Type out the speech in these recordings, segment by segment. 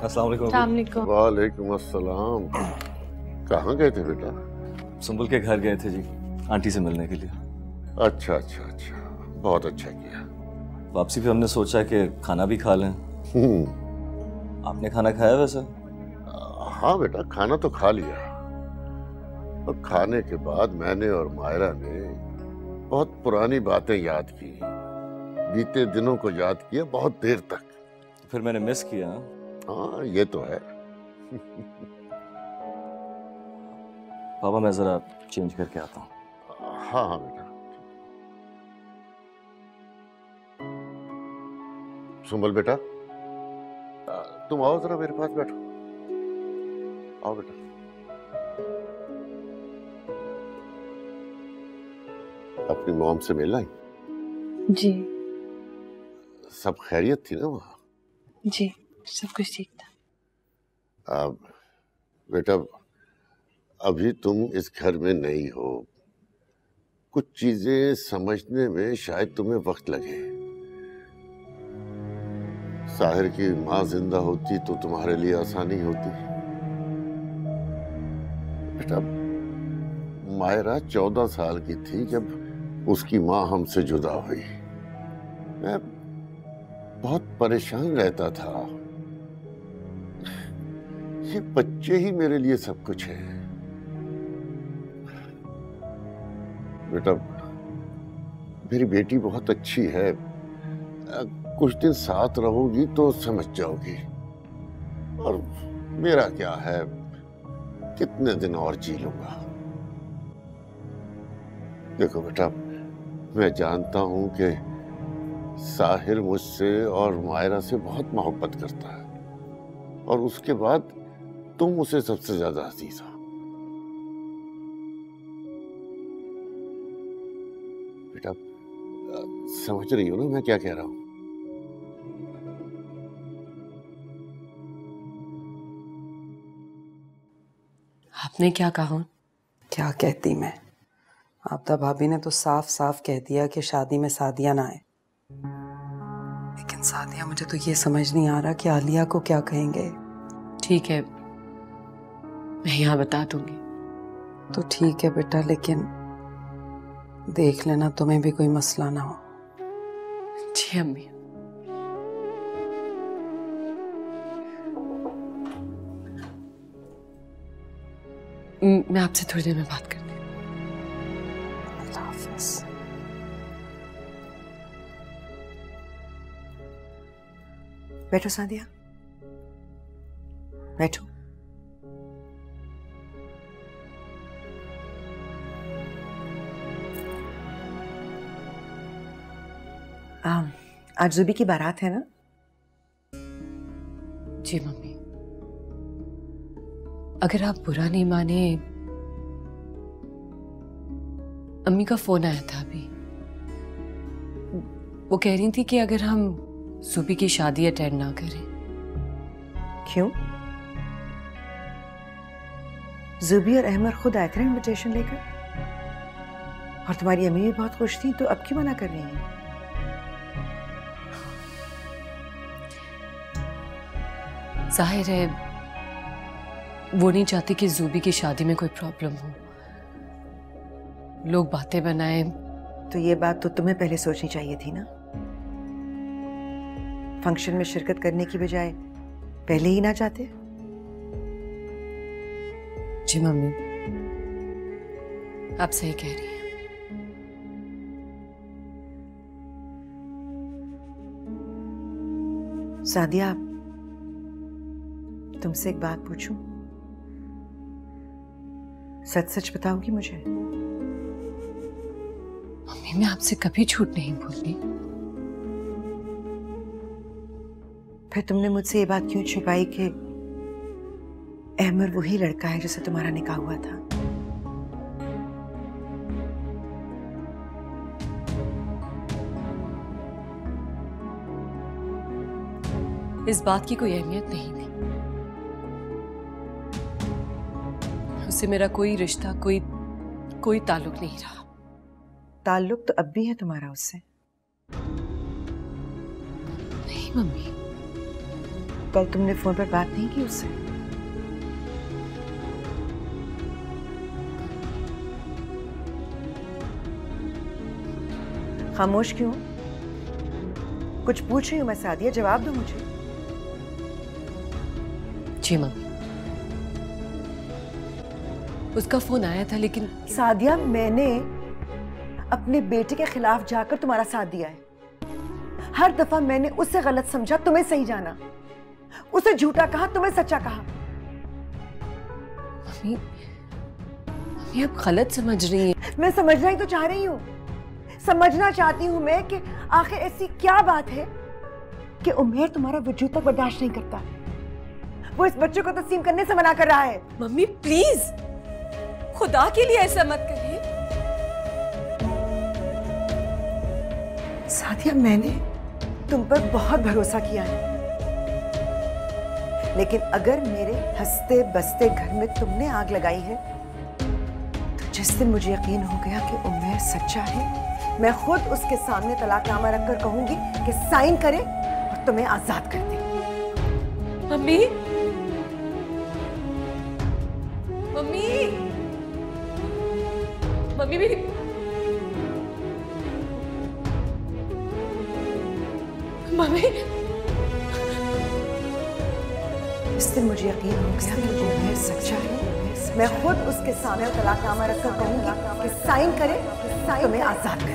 अस्सलाम वालेकुम। वालेकुम अस्सलाम। कहाँ गए थे बेटा? सुंबुल के घर गए थे जी, आंटी से मिलने के लिए। अच्छा अच्छा अच्छा, बहुत अच्छा किया। वापसी पे हमने सोचा कि खाना भी खा लें। आपने खाना खाया वैसे? हाँ बेटा, खाना तो खा लिया। और खाने के बाद मैंने और मायरा ने बहुत पुरानी बातें याद की, बीते दिनों को याद किया बहुत देर तक। तो फिर मैंने मिस किया। हाँ ये तो है। पापा मैं जरा चेंज करके आता हूँ। हाँ हाँ बेटा। सुंबल बेटा, तुम आओ जरा मेरे पास बैठो। आओ बेटा। अपनी मॉम से मिल आई? जी। सब खैरियत थी ना वहाँ? जी सब कुछ ठीक था। बेटा अभी तुम इस घर में नहीं हो, कुछ चीजें समझने में शायद तुम्हें वक्त लगे। साहिर की माँ जिंदा होती तो तुम्हारे लिए आसानी होती। बेटा मायरा 14 साल की थी जब उसकी माँ हमसे जुदा हुई। मैं बहुत परेशान रहता था। ये बच्चे ही मेरे लिए सब कुछ है। बेटा मेरी बेटी बहुत अच्छी है, कुछ दिन साथ रहोगी तो समझ जाओगी। और मेरा क्या है, कितने दिन और जी लूंगा। देखो बेटा, मैं जानता हूं कि साहिर मुझसे और मायरा से बहुत मोहब्बत करता है, और उसके बाद तुम उसे सबसे ज्यादा अजीज हो। बेटा समझ रही हो ना मैं क्या कह रहा हूं? आपने क्या कहा? क्या कहती मैं? आपदा भाभी ने तो साफ साफ कह दिया कि शादी में सादिया ना आए। लेकिन सादिया, मुझे तो ये समझ नहीं आ रहा कि आलिया को क्या कहेंगे। ठीक है मैं यहाँ बता दूंगी। तो ठीक है बेटा, लेकिन देख लेना तुम्हें भी कोई मसला ना हो। जी अम्मी। मैं आपसे थोड़ी देर में बात करती हूँ। अल्लाह हाफिज। बैठो सादिया, बैठो। आज जुबी की बारात है ना? जी मम्मी, अगर आप बुरा नहीं माने, अम्मी का फोन आया था अभी। वो कह रही थी कि अगर हम जुबी की शादी अटेंड ना करें। क्यों? जुबी और अहमद खुद आए थे ना इनविटेशन लेकर, और तुम्हारी अम्मी भी बहुत खुश थी, तो अब क्यों मना कर रही हैं? जाहिर है वो नहीं चाहती कि जुबी की शादी में कोई प्रॉब्लम हो, लोग बातें बनाए। तो ये बात तो तुम्हें पहले सोचनी चाहिए थी ना। फंक्शन में शिरकत करने की बजाय पहले ही ना चाहते। जी मम्मी आप सही कह रही हैं। सादिया, तुमसे एक बात पूछूं? सच सच बताओगी मुझे? मम्मी मैं आपसे कभी झूठ नहीं बोली। फिर तुमने मुझसे ये बात क्यों छुपाई कि अहमद वही लड़का है जिससे तुम्हारा निकाह हुआ था? इस बात की कोई अहमियत नहीं थी। उससे मेरा कोई रिश्ता, कोई ताल्लुक नहीं रहा। ताल्लुक तो अब भी है तुम्हारा उससे। मम्मी? कल तुमने फोन पर बात नहीं की उससे? खामोश क्यों? कुछ पूछ रही हूं मैं सादिया, जवाब दो मुझे। जी मम्मी, उसका फोन आया था लेकिन सादिया, मैंने अपने बेटे के खिलाफ जाकर तुम्हारा साथ दिया है। हर दफा मैंने उसे गलत समझा, तुम्हें सही जाना। उसे झूठा कहा, तुम्हें सच्चा कहा। मम्मी, मम्मी आप गलत समझ रही हैं। मैं समझना ही तो चाह रही हूँ। समझना चाहती हूँ मैं कि आखिर ऐसी क्या बात है कि उमेर तुम्हारा वजूद तक बर्दाश्त नहीं करता। वो इस बच्चे को तस्लीम करने से मना कर रहा है। मम्मी प्लीज, खुदा के लिए ऐसा मत करिए। सादिया, मैंने तुम पर बहुत भरोसा किया है, लेकिन अगर मेरे हंसते बसते घर में तुमने आग लगाई है तो जिस दिन मुझे यकीन हो गया कि उमेर सच्चा है, मैं खुद उसके सामने तलाकनामा रखकर कहूंगी कि साइन करे और तुम्हें आजाद कर दे। मम्मी, मम्मी, मम्मी मेरी मम्मी, इस दिन मुझे यकीन हो गया कि उमेर सच्चा है, मैं खुद उसके सामने तलाकनामा रखकर कहूंगी कि साइन करे, तुम्हें आजाद कर दे।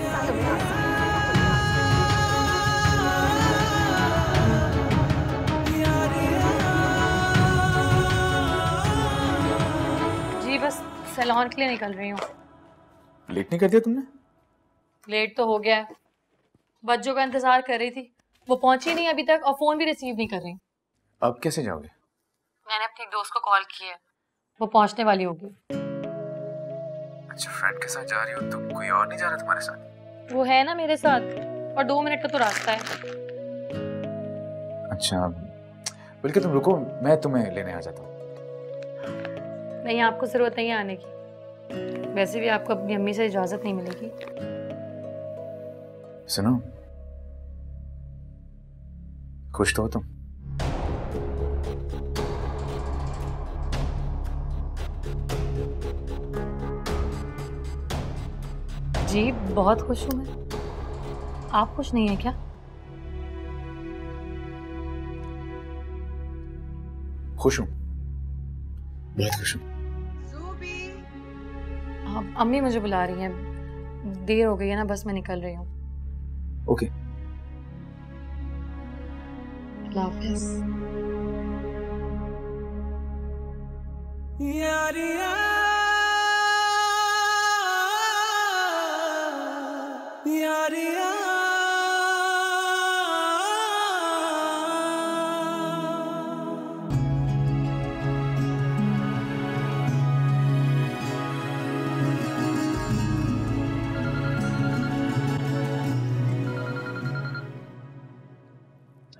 जी बस सैलून के लिए निकल रही हूँ। लेट नहीं कर दिया तुमने? लेट तो हो गया है, बच्चों का इंतजार कर रही थी, वो पहुंची नहीं अभी तक और फोन भी रिसीव नहीं कर रही। अब कैसे जाओगे? मैंने अपनी दोस्त को कॉल किया है, वो पहुंचने वाली होगी। अच्छा, फ्रेंड के साथ जा रही हो तुम? कोई और नहीं जा रहा तुम्हारे साथ? वो है ना मेरे साथ, और 2 मिनट का तो रास्ता है। अच्छा, बल्कि तुम रुको, मैं तुम्हें लेने आ जाता हूँ। नहीं, आपको जरूरत नहीं है आने की, वैसे भी आपको अपनी अम्मी से इजाजत नहीं मिलेगी। सुनो, खुश तो हो तुम? जी बहुत खुश हूँ मैं। आप खुश नहीं है क्या? खुश हूँ, बहुत खुश हूँ। अम्मी मुझे बुला रही हैं, देर हो गई है ना, बस मैं निकल रही हूँ। ओके, अल्लाह हाफिज़।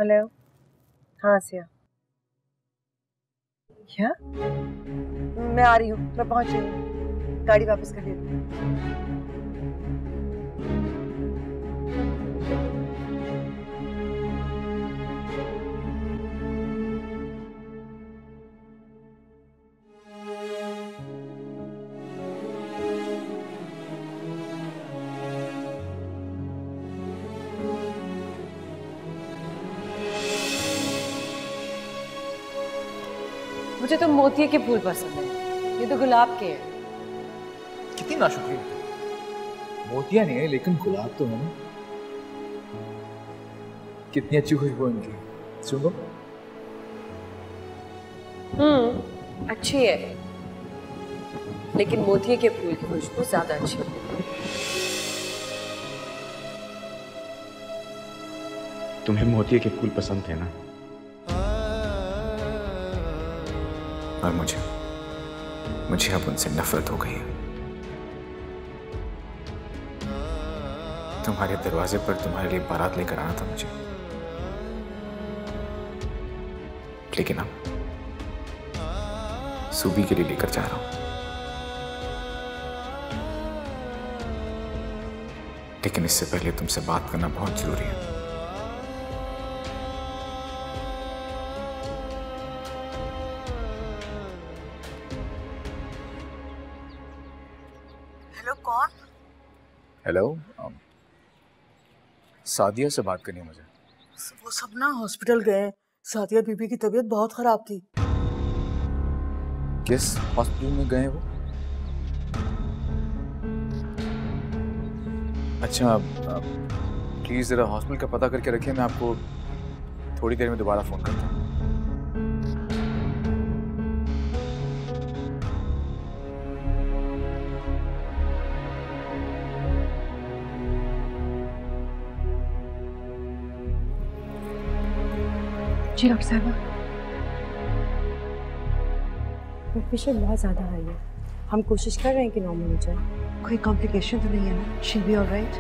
हेलो, हाँ सिया, क्या? मैं आ रही हूँ, मैं पहुंच रही हूँ, गाड़ी वापस कर लेती हूँ। मुझे तो मोतिये के फूल पसंद है, ये तो गुलाब के हैं। कितनी नाशुक्री है। मोतिया नहीं है लेकिन गुलाब तो है ना। कितनी अच्छी खुशबू है इनकी, सुनो। अच्छी है, लेकिन मोतिये के फूल की खुशबू ज्यादा अच्छी है। तुम्हें मोतिये के फूल पसंद थे ना? और मुझे अब उनसे नफरत हो गई है। तुम्हारे दरवाजे पर तुम्हारे लिए बारात लेकर आना था मुझे, लेकिन अब सूबी के लिए लेकर जा रहा हूं। लेकिन इससे पहले तुमसे बात करना बहुत जरूरी है। हेलो, सादिया से बात करनी है मुझे। वो सब ना हॉस्पिटल गए। सादिया बीबी की तबीयत बहुत खराब थी। किस हॉस्पिटल में गए वो? अच्छा, प्लीज जरा हॉस्पिटल का पता करके रखिए, मैं आपको थोड़ी देर में दोबारा फोन करता हूँ। जी डॉक्टर साहब, ब्लड प्रेशर बहुत ज़्यादा हाई है। हम कोशिश कर रहे हैं कि नॉर्मल हो जाए। कोई कॉम्प्लिकेशन तो नहीं है ना? She be alright?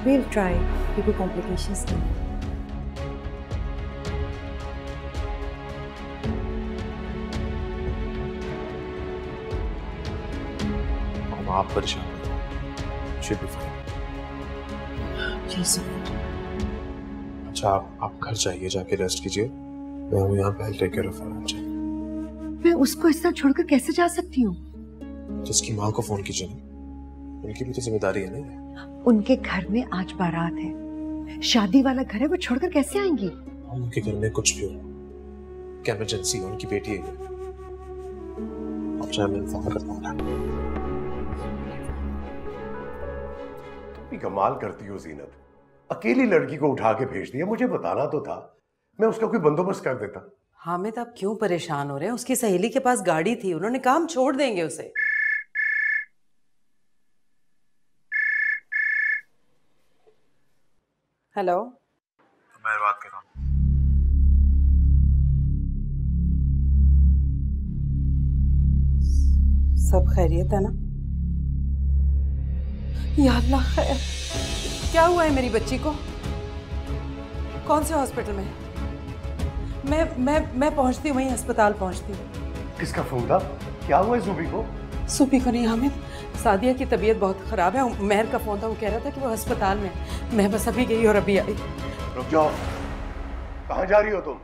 Will try कि कोई कॉम्प्लिकेशंस नहीं। आप परेशान हो, शुड बी फाइन। जी सर। अच्छा, आप घर जाइए, जाके रेस्ट कीजिए। मैं हूँ यहाँ पे, टेक केयर ऑफ हर। मैं उसको इस तरह छोड़कर कैसे जा सकती हूँ? जिसकी माँ को फोन कीजिए ना, उनकी भी तो जिम्मेदारी है ना। उनके घर में आज बारात है, शादी वाला घर है, वो छोड़कर कैसे आएंगी? उनके घर में कुछ भी हो, क्या इमरजेंसी है, उनकी बेटी है। अब चाहे मैं इन्फॉर्म करता हूँ। कमाल करती हो जीनत, अकेली लड़की को उठा के भेज दिया। मुझे बताना तो था, मैं उसका कोई बंदोबस्त कर देता। हामिद, आप क्यों परेशान हो रहे हैं? उसकी सहेली के पास गाड़ी थी, उन्होंने काम छोड़ देंगे उसे। हेलो, मैं बात कर रहा हूँ। सब खैरियत है ना? या अल्लाह, खैर। क्या हुआ है मेरी बच्ची को? कौन से हॉस्पिटल में? मैं पहुंचती हूँ, वहीं अस्पताल पहुंचती हूँ। किसका फोन था? क्या हुआ है ज़ुबी को? ज़ुबी को नहीं हामिद, सादिया की तबीयत बहुत खराब है। मेहर का फोन था, वो कह रहा था कि वो अस्पताल में। मैं बस अभी गई और अभी आई। रुक जाओ, कहाँ जा रही हो तुम?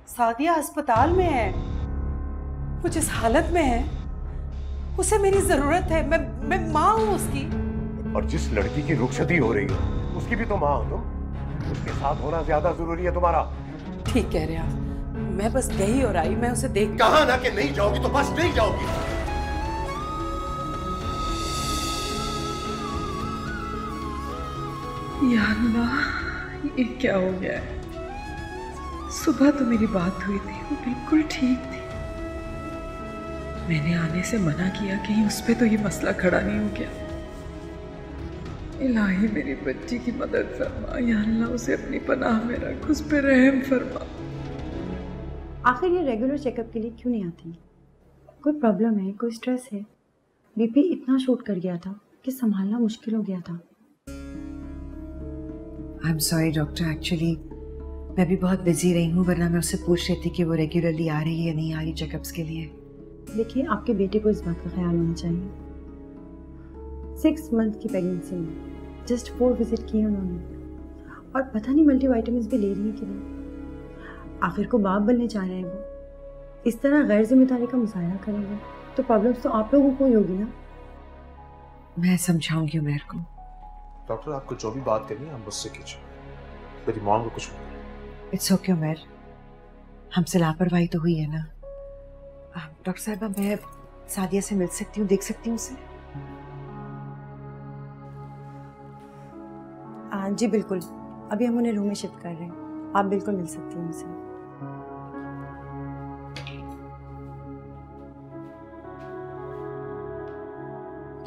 सादिया अस्पताल में है, वो जिस हालत में है उसे मेरी जरूरत है। मैं माँ हूँ उसकी। और जिस लड़की की रुखसती हो रही है उसकी भी तो माँ हो तुम। उसके साथ होना ज्यादा जरूरी है तुम्हारा। ठीक कह रहे हैं आप। मैं बस गई और आई, मैं उसे देख। कहा ना कि नहीं जाओगी तो बस नहीं जाओगी। या अल्लाह, ये क्या हो गया है? सुबह तो मेरी बात हुई थी, वो बिल्कुल ठीक थी। मैंने आने से मना किया, कहीं उस पे तो ये मसला खड़ा नहीं हो गया। इलाही मेरी बच्ची की मदद फरमा, या अल्लाह उसे अपनी पनाह में रख, उस पे रहम फरमा। आखिर ये रेगुलर चेकअप के लिए क्यों नहीं आती? कोई प्रॉब्लम है, कोई स्ट्रेस है? बीपी इतना शूट कर गया था कि संभालना मुश्किल हो गया था। I am sorry doctor, actually मैं भी बहुत बिजी रही हूँ, वरना मैं उससे पूछ रही थी कि वो रेगुलरली आ रही है या नहीं आ रही चेकअप्स के लिए। देखिए, आपके बेटे को इस बात का ख्याल होना चाहिए। 6 मंथ की प्रेगनेंसी में जस्ट 4 विजिट किए उन्होंने, और पता नहीं मल्टीविटामिन्स भी ले रही है कि नहीं। आखिर को बाप बनने जा रहे हैं वो, इस तरह गैर जिम्मेदारी का मुजाहरा करेंगे तो प्रॉब्लम्स तो आप लोगों को ही होगी ना। मैं समझाऊंगी उमर को। डॉक्टर, आपको जो भी बात करनी है आप मुझसे कीजिए, मेरी माँ को कुछ नहीं। इट्स ओके उमर, हमसे लापरवाही तो हुई है ना। डॉक्टर साहब, मैं सादिया से मिल सकती हूँ, देख सकती हूँ उसे? जी बिल्कुल, अभी हम उन्हें रूम में शिफ्ट कर रहे हैं, आप बिल्कुल मिल सकती हैं उनसे।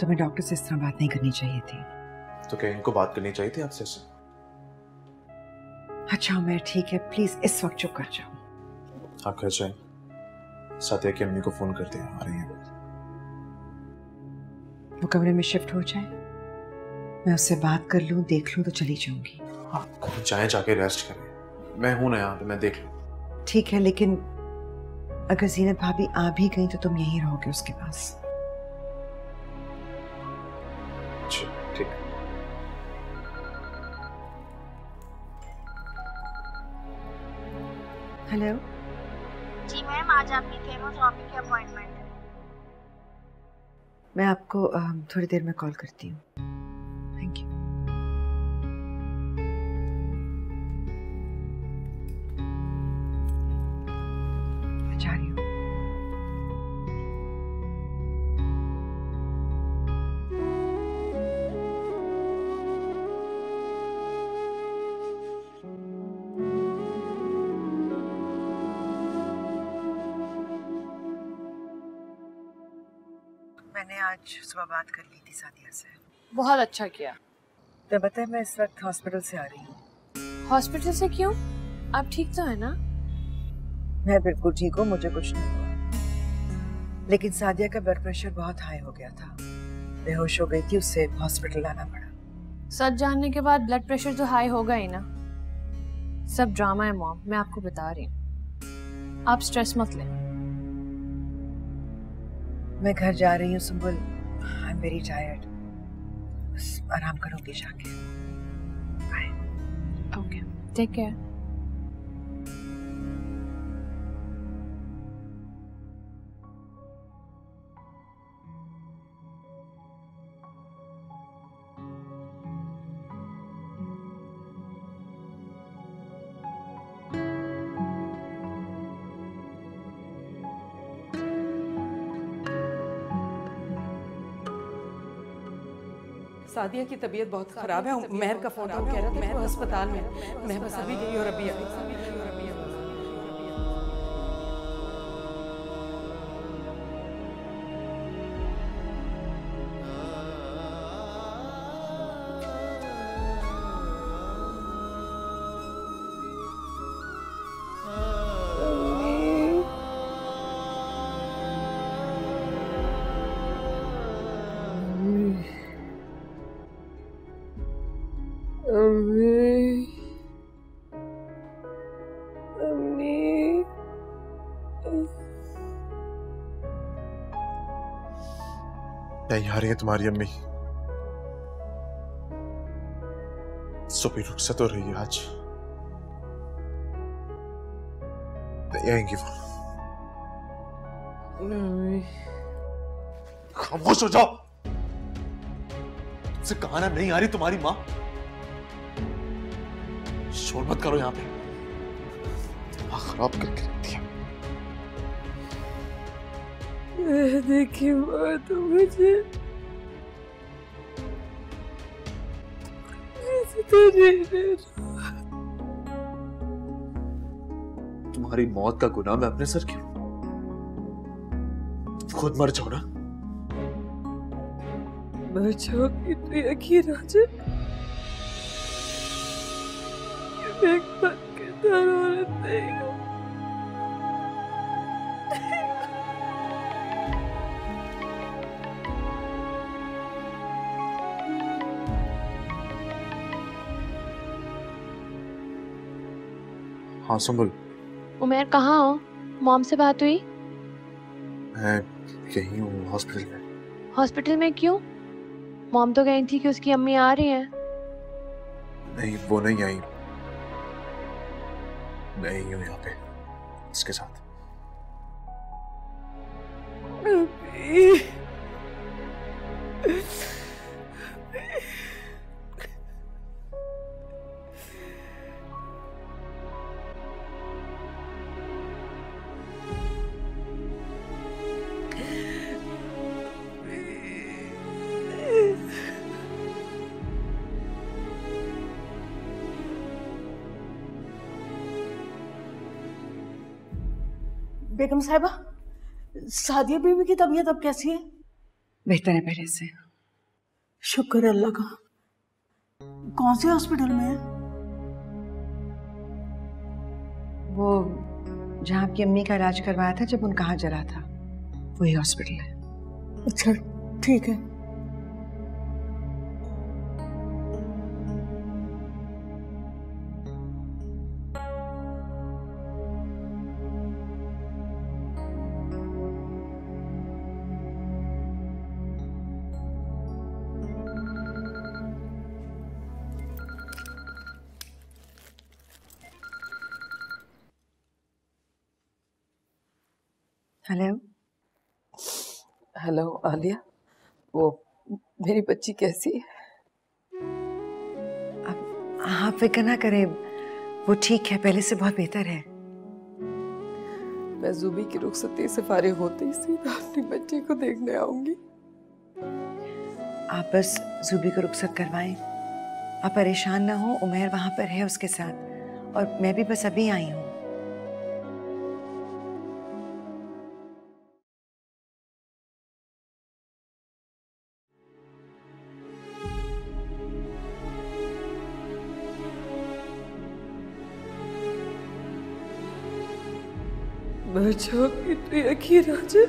तुम्हें डॉक्टर से इस तरह बात नहीं करनी चाहिए थी। तो क्या इनको बात करनी चाहिए थी आपसे? अच्छा उमर, ठीक है, प्लीज इस वक्त चुप कर जाओ। आप घर जाए, सादिया की अम्मी को फोन करते हैं, आ रही हैं। वो कमरे में शिफ्ट हो जाए, मैं उससे बात कर लूं, देख लूं तो चली जाऊंगी। आप कहीं जाएं, जाके रेस्ट करें। मैं हूं ना यहाँ पे, मैं देख लूं। ठीक है, लेकिन अगर जीनत भाभी आ भी गई तो तुम यहीं रहोगे उसके पास। ठीक। हेलो जी मैम, आज आपकी केमोथेरेपी की अपॉइंटमेंट है। मैं आपको थोड़ी देर में कॉल करती हूँ। Thank you. मैंने आज सुबह बात कर ली थी सादिया से। बहुत अच्छा किया। तो बताए मैं इस वक्त हॉस्पिटल से आ रही हूँ। हॉस्पिटल से क्यों? आप ठीक तो है ना? मैं बिल्कुल ठीक हूँ, मुझे कुछ नहीं हुआ, लेकिन सादिया का ब्लड प्रेशर बहुत हाई हो गया था, बेहोश हो गई थी, उससे हॉस्पिटल लाना पड़ा। सच जानने के बाद ब्लड प्रेशर तो हाई होगा ही ना। सब ड्रामा है मॉम, मैं आपको बता रही हूँ, आप स्ट्रेस मत लें। मैं घर जा रही हूँ Sumbul, I am very tired, बस आराम करूंगी जाके। Bye. Okay, take care. Sadia की तबीयत बहुत खराब है। मेहर का फोन कह रहा था कि वो अस्पताल में। मैं बस अभी गई और अभी आई। नहीं आ रही है तुम्हारी अम्मी। सुबह रुखसत हो रही है आज, नहीं आएंगी वो। खामोश हो जाओ, तुमसे कहा ना नहीं आ रही तुम्हारी माँ। शोर मत करो यहाँ पे, दिमाग खराब करके रख दिया। देखिए माँ, तो मुझे तुम्हारी मौत का गुनाह मैं अपने सर क्यों? खुद मर जाओ ना। मर जाओगी तो यकीन आ जाए मैं एक पक्केदार औरत नहीं हूँ। हाँ सुंबुल। उमेर कहाँ हो? मॉम से बात हुई? मैं यही हूँ हॉस्पिटल में। हॉस्पिटल में क्यों? मॉम तो कही थी कि उसकी अम्मी आ रही हैं। नहीं वो नहीं आई, मैं ही हूँ यहाँ पे इसके साथ। बेगम साहिबा, सादिया बीबी की तबीयत अब कैसी है? बेहतर है पहले से। शुक्र है अल्लाह का। कौन से हॉस्पिटल में है? वो जहाँ आपकी अम्मी का इलाज करवाया था जब उनका हाथ जला था, वही हॉस्पिटल है। अच्छा ठीक है। हेलो। हेलो आलिया, वो मेरी बच्ची कैसी है? आप फिक्र ना करें, वो ठीक है, पहले से बहुत बेहतर है। मैं ज़ुबी की रुखसती से फारिग होते ही सीधा अपनी बच्ची को देखने आऊंगी। आप बस ज़ुबी को रुखसत करवाएं, आप परेशान ना हो। उमेर वहां पर है उसके साथ, और मैं भी बस अभी आई हूँ। मर जाऊंगी तो यकीन आ जाए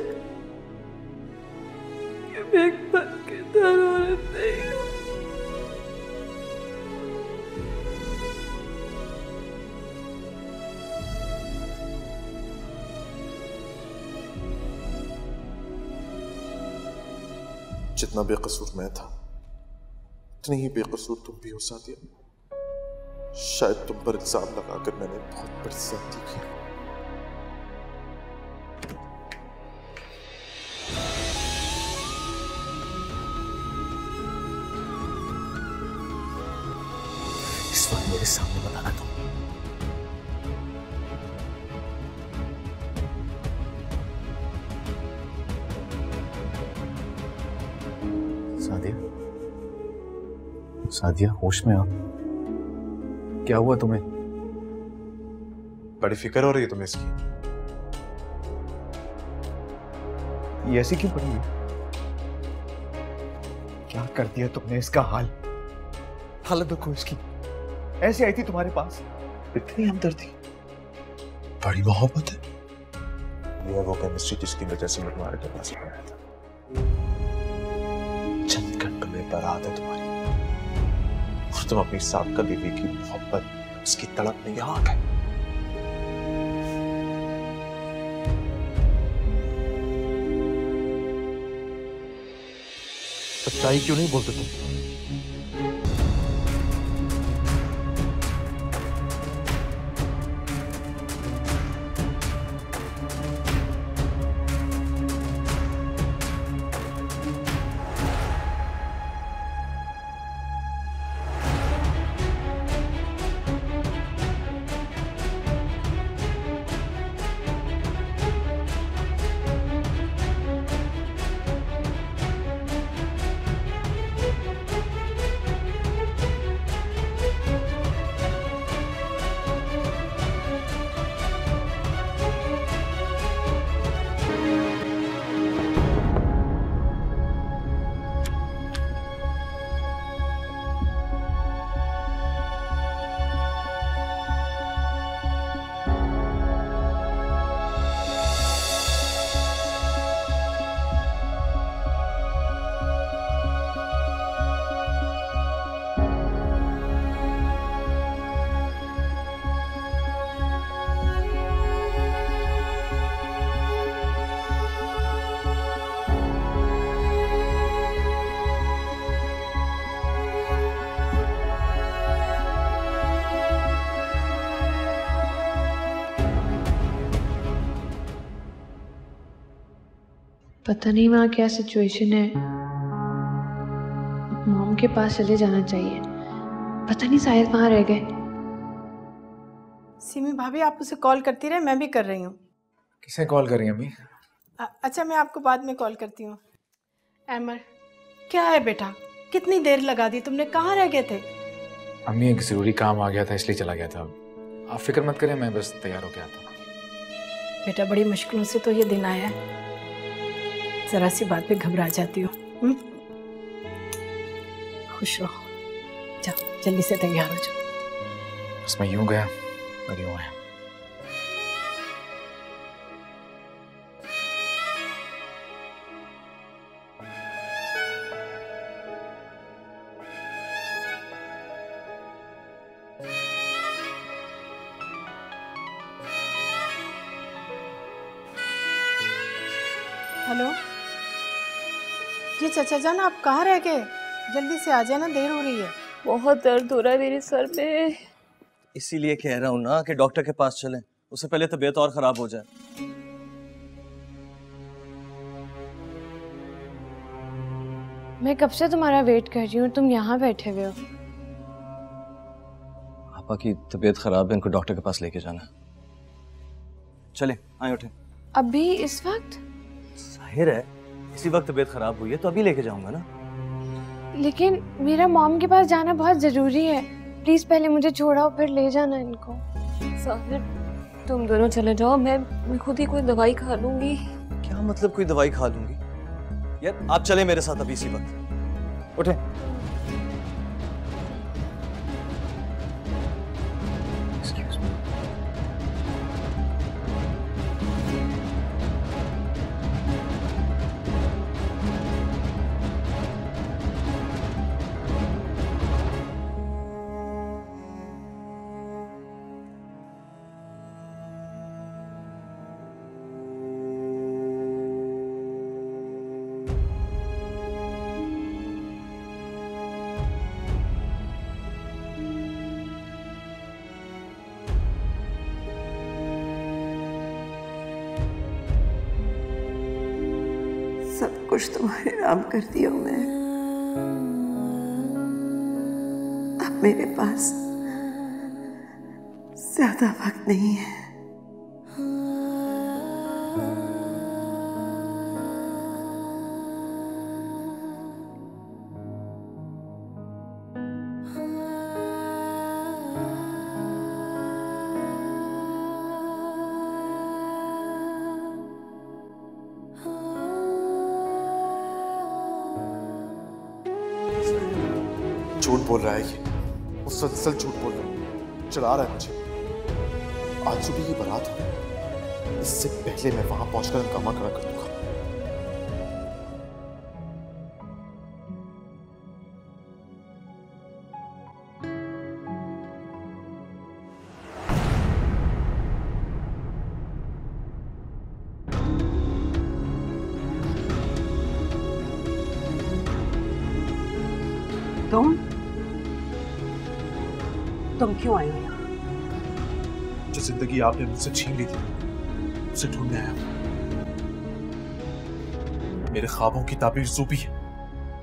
कि मैं एक बदकिरदार औरत नहीं हूँ। जितना बेकसूर मैं था उतनी ही बेकसूर तुम भी हो सादिया। शायद तुम पर इल्जाम लगाकर मैंने बहुत बड़ी ज्यादती की। इस वक्त मेरे सामने बताना तुम। सादिया होश में आ। क्या हुआ तुम्हें? बड़ी फिक्र हो रही है तुम्हें इसकी। ये ऐसी क्यों पड़ी है? क्या कर दिया तुमने इसका हाल? हालत देखो इसकी। ऐसे आई थी तुम्हारे पास, इतनी हमदर्दी, बड़ी मोहब्बत है। ये वो केमिस्ट्री जिसकी वजह से मैं तुम्हारे पास आया था। चंद घंटों में बारात है तुम्हारी और तुम अपनी साबका बीवी की मोहब्बत, उसकी तड़प में यहाँ आ गए। सच्चाई क्यों नहीं बोलते तुम? पता नहीं वहाँ क्या सिचुएशन है। मॉम के पास चले जाना चाहिए। पता नहीं शायद वहाँ रह गए। सिमी भाभी आप उसे कॉल करती रहे, मैं भी कर रही हूँ। किसे कॉल कर रही हैं अम्मी? अच्छा मैं आपको बाद में कॉल करती हूँ। एमर क्या है बेटा, कितनी देर लगा दी तुमने, कहाँ रह गए थे? अम्मी एक जरूरी काम आ गया था इसलिए चला गया था। आप फिक्र मत करें, मैं बस तैयार होके आता हूँ। बेटा बड़ी मुश्किलों से तो ये दिन आया है, जरा सी बात पे घबरा जाती हो। खुश रहो, जाओ जल्दी से तैयार हो जाओ। बस मैं यूं गया और यूं आया। हेलो जी चाचा जान, आप कहाँ रह गए? जल्दी से आ जाना, देर हो रही है। बहुत दर्द हो रहा है मेरे सर में। इसीलिए कह रहा हूँ ना कि डॉक्टर के पास चलें, उससे पहले तबीयत और खराब हो जाए। मैं कब से तुम्हारा वेट कर रही हूँ, तुम यहाँ बैठे हुए हो। आपा की तबीयत खराब है, इनको डॉक्टर के पास लेके जाना। चले आए, उठे। अभी इस वक्त? जाहिर है इसी वक्त तबीयत खराब हुई है तो अभी लेके जाऊंगा ना। लेकिन मेरा मॉम के पास जाना बहुत जरूरी है। प्लीज पहले मुझे छोड़ाओ फिर ले जाना इनको। साहिर तुम दोनों चले जाओ, मैं खुद ही कोई दवाई खा लूंगी। क्या मतलब कोई दवाई खा लूंगी? यार आप चले मेरे साथ अभी इसी वक्त। उठे। कुछ तुम्हारे नाम कर दिया मैं। अब मेरे पास ज्यादा वक्त नहीं है। झूठ बोल रहा है ये, मुसलसल झूठ बोल रहा है, चढ़ा रहा है मुझे। आज सुबह की बारात है, इससे पहले मैं वहां पहुंचकर हंगामा खड़ा कर दूंगा। तुम क्यों आए हो यहाँ? जो जिंदगी आपने मुझसे छीन ली थी उसे ढूंढने आया। मेरे ख्वाबों की ताबीर ज़ूबी है,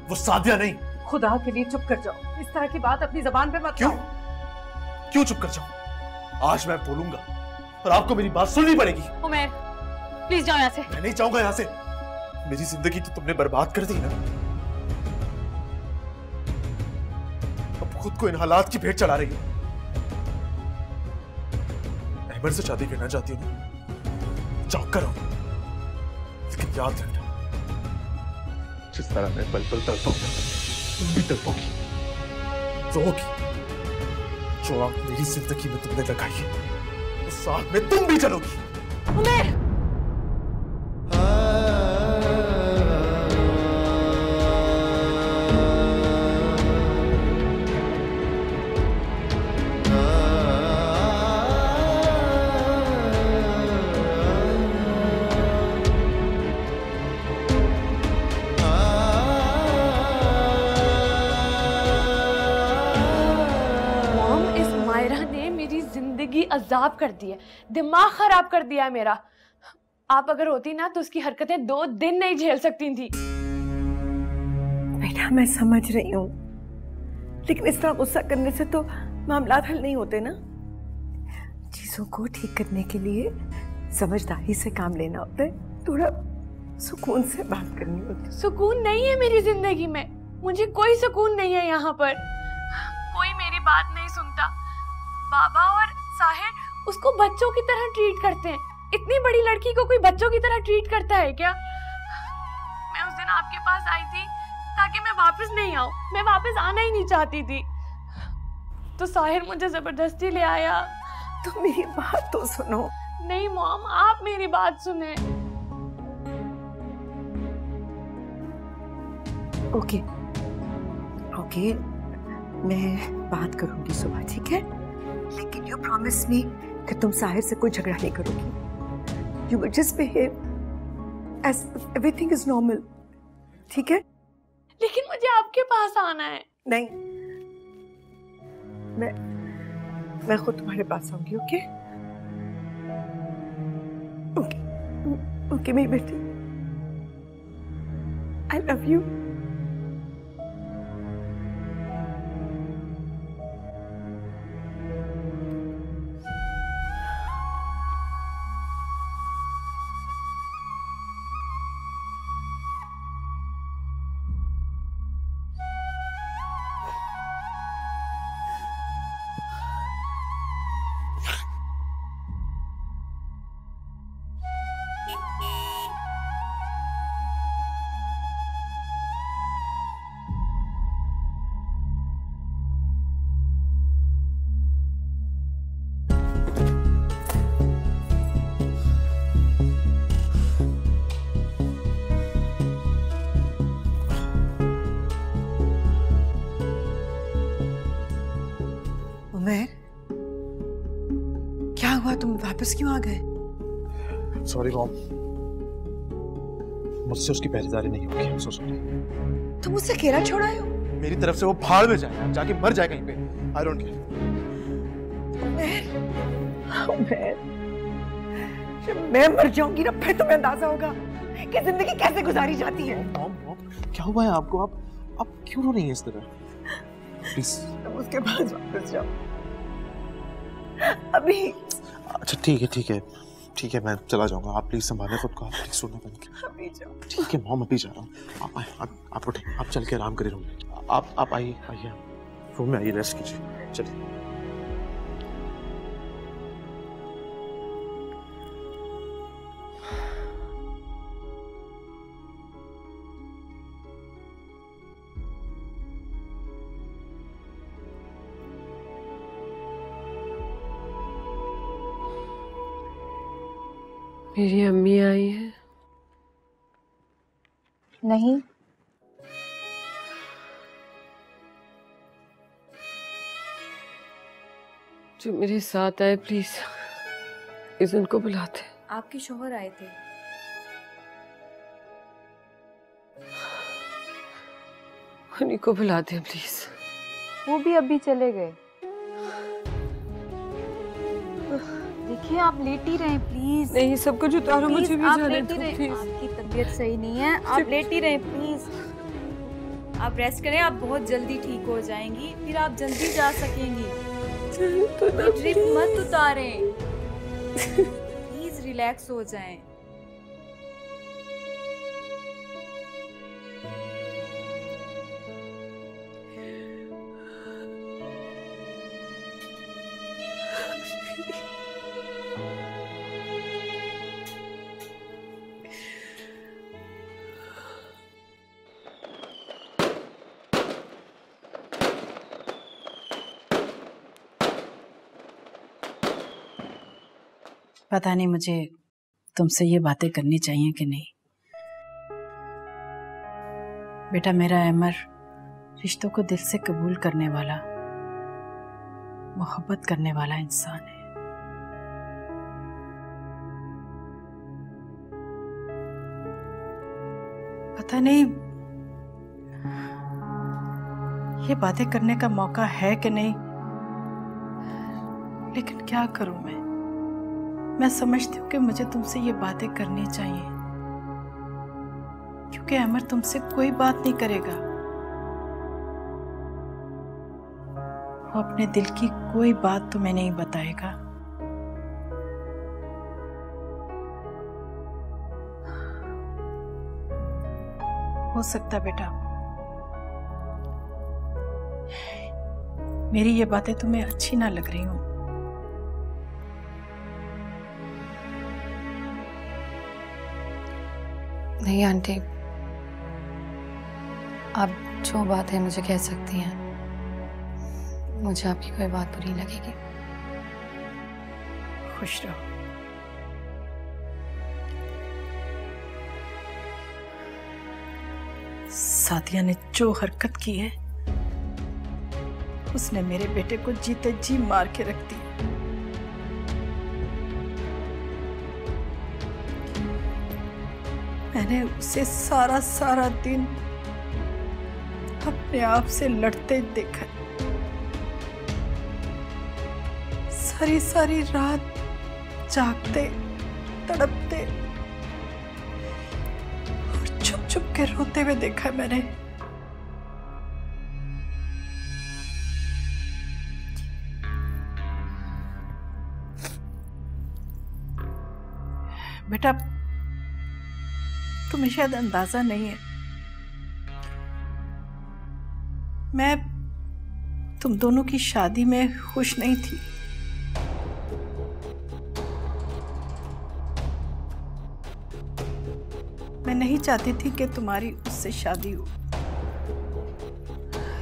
वो सादिया नहीं। खुदा के लिए चुप कर जाओ, इस तरह की बात अपनी जबान पे मत क्यों? लाओ। क्यों चुप कर जाऊं? आज मैं बोलूंगा और आपको मेरी बात सुननी पड़ेगी। उमर, प्लीज जाओ यहाँ से। मैं नहीं जाऊंगा यहाँ से। मेरी जिंदगी तो तुमने बर्बाद कर दी ना। अब खुद को इन हालात की भेंट चढ़ा रही हो। अहमद से शादी करना चाहती हो ना, जाओ करो, लेकिन याद रखना, जिस तरह मैं पल पल तड़पा हूं, तुम भी तड़पोगी, रोगी। जो आग मेरी जिंदगी में तुमने लगाई है, उस आग में तुम भी जलोगी। उमर! अजाब कर दिया, दिमाग खराब कर दिया है मेरा। आप अगर होती ना तो उसकी हरकतें 2 दिन नहीं झेल सकती थी। बेटा मैं समझ रही हूँ, लेकिन इस तरह गुस्सा करने से तो मामला हल नहीं होते ना। चीजों को ठीक करने के लिए समझदारी से काम लेना होता है, थोड़ा सुकून से बात करनी होती है। सुकून नहीं है मेरी जिंदगी में, मुझे कोई सुकून नहीं है यहाँ पर। कोई मेरी बात नहीं सुनता। बाबा और साहिर उसको बच्चों की तरह ट्रीट करते हैं। इतनी बड़ी लड़की को कोई बच्चों की तरह ट्रीट करता है क्या? मैं उस दिन आपके पास आई थी ताकि मैं वापस नहीं आऊं। मैं वापस आना ही नहीं चाहती थी, तो साहिर मुझे जबरदस्ती ले आया। तो मेरी बात तो सुनो। नहीं मॉम, आप मेरी बात सुने। ओके ओके, मैं बात करूंगी सुबह, ठीक है? लेकिन यू प्रॉमिस मी कि तुम साहिर से कोई झगड़ा नहीं करोगी। You will just behave as everything is normal, ठीक है? लेकिन मुझे आपके पास आना है। नहीं, मैं खुद तुम्हारे पास आऊंगी। ओके ओके ओके मेरी बेटी, आई लव यू। क्या हुआ, तुम वापस क्यों आ गए? सॉरी मॉम, मुझसे उसकी पहरेदारी नहीं होगी। I'm so sorry। तुम मुझसे अकेला छोड़ा हो? मेरी तरफ से वो भाड़ में जाए, जाके मर जाए कहीं पे। I don't care। जब मैं मर जाऊंगी ना, फिर तुम्हें अंदाजा होगा कि जिंदगी कैसे गुजारी जाती है। मॉम क्या हुआ है आपको? आप क्यों रो रही हैं इस तरह? प्लीज तुम उसके पास वापस जाओ अभी। अच्छा ठीक है मैं चला जाऊंगा। आप प्लीज संभालें खुद को। आप प्लीज सोना बंद कीजिए। अभी जाओ। ठीक है मॉम, अभी जा रहा हूँ। आप उठे, आप चल के आराम करें रूम में। आप आइए रूम में आइए, रेस्ट कीजिए। चलिए। मेरी अम्मी आई है? नहीं। जो मेरे साथ आए प्लीज इस उनको बुलाते। आपके शौहर आए थे। उन्हीं को बुलाते प्लीज। वो भी अभी चले गए। देखिए आप लेट ही रहे प्लीज। नहीं सब कुछ उतारो, मुझे भी जाने दो प्लीज। आपकी तबीयत सही नहीं है, आप लेट ही रहे प्लीज। आप रेस्ट करें, आप बहुत जल्दी ठीक हो जाएंगी, फिर आप जल्दी जा सकेंगी। ड्रिप मत उतारें, प्लीज रिलैक्स हो जाएं। पता नहीं मुझे तुमसे ये बातें करनी चाहिए कि नहीं। बेटा मेरा अमर रिश्तों को दिल से कबूल करने वाला, मोहब्बत करने वाला इंसान है। पता नहीं ये बातें करने का मौका है कि नहीं, लेकिन क्या करूं मैं समझती हूँ कि मुझे तुमसे ये बातें करनी चाहिए, क्योंकि अमर तुमसे कोई बात नहीं करेगा। वो अपने दिल की कोई बात तुम्हें नहीं बताएगा। हो सकता बेटा मेरी ये बातें तुम्हें अच्छी ना लग रही हो, नहीं आंटी, आप जो बात है मुझे कह सकती हैं, मुझे आपकी कोई बात बुरी लगेगी। खुश रहो। सादिया ने जो हरकत की है उसने मेरे बेटे को जीते जी मार के रख दी। मैंने उसे सारा दिन अपने आप से लड़ते देखा, सारी रात जागते तड़पते और छुप के रोते हुए देखा मैंने। बेटा तुम्हें शायद अंदाजा नहीं है, मैं तुम दोनों की शादी में खुश नहीं थी। मैं नहीं चाहती थी कि तुम्हारी उससे शादी हो,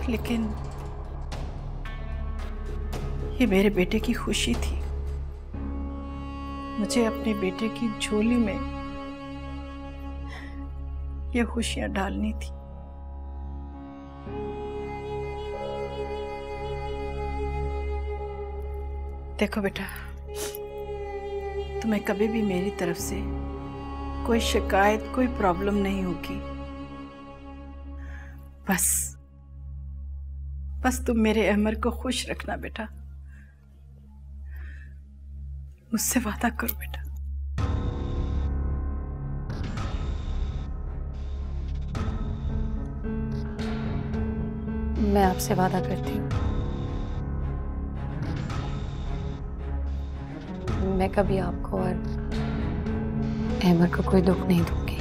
लेकिन ये मेरे बेटे की खुशी थी। मुझे अपने बेटे की झोली में ये खुशियां डालनी थी। देखो बेटा, तुम्हें कभी भी मेरी तरफ से कोई शिकायत, कोई प्रॉब्लम नहीं होगी। बस तुम मेरे अमर को खुश रखना बेटा, मुझसे वादा करो बेटा। मैं आपसे वादा करती हूँ, मैं कभी आपको और अहमद को कोई दुख नहीं दूंगी।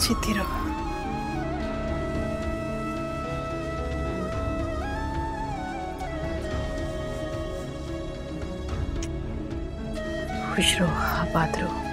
जीती रहो। खुश रहो, आबाद रहो।